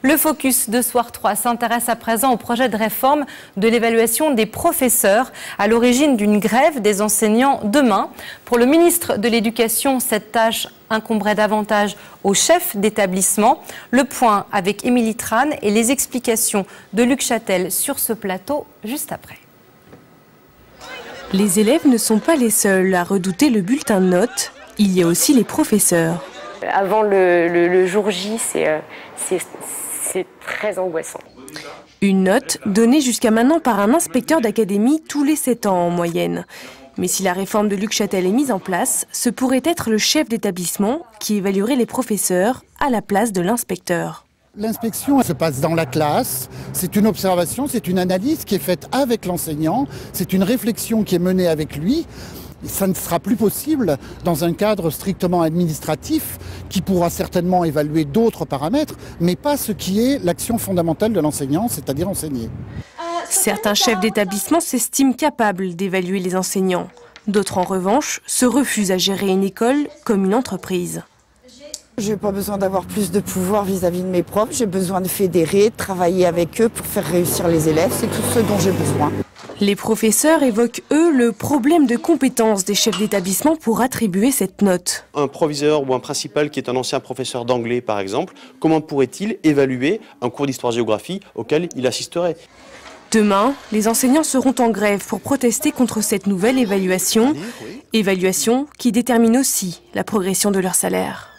Le focus de Soir 3 s'intéresse à présent au projet de réforme de l'évaluation des professeurs à l'origine d'une grève des enseignants demain. Pour le ministre de l'Éducation, cette tâche incomberait davantage aux chefs d'établissement. Le point avec Émilie Tran et les explications de Luc Châtel sur ce plateau juste après. Les élèves ne sont pas les seuls à redouter le bulletin de notes. Il y a aussi les professeurs. Avant le jour J, c'est très angoissant. Une note donnée jusqu'à maintenant par un inspecteur d'académie tous les 7 ans en moyenne. Mais si la réforme de Luc Châtel est mise en place, ce pourrait être le chef d'établissement qui évaluerait les professeurs à la place de l'inspecteur. L'inspection se passe dans la classe, c'est une observation, c'est une analyse qui est faite avec l'enseignant, c'est une réflexion qui est menée avec lui. Ça ne sera plus possible dans un cadre strictement administratif qui pourra certainement évaluer d'autres paramètres, mais pas ce qui est l'action fondamentale de l'enseignant, c'est-à-dire enseigner. Certains chefs d'établissement s'estiment capables d'évaluer les enseignants. D'autres, en revanche, se refusent à gérer une école comme une entreprise. Je n'ai pas besoin d'avoir plus de pouvoir vis-à-vis de mes profs. J'ai besoin de fédérer, de travailler avec eux pour faire réussir les élèves. C'est tout ce dont j'ai besoin. Les professeurs évoquent, eux, le problème de compétence des chefs d'établissement pour attribuer cette note. Un proviseur ou un principal qui est un ancien professeur d'anglais, par exemple, comment pourrait-il évaluer un cours d'histoire-géographie auquel il assisterait ? Demain, les enseignants seront en grève pour protester contre cette nouvelle évaluation. Évaluation qui détermine aussi la progression de leur salaire.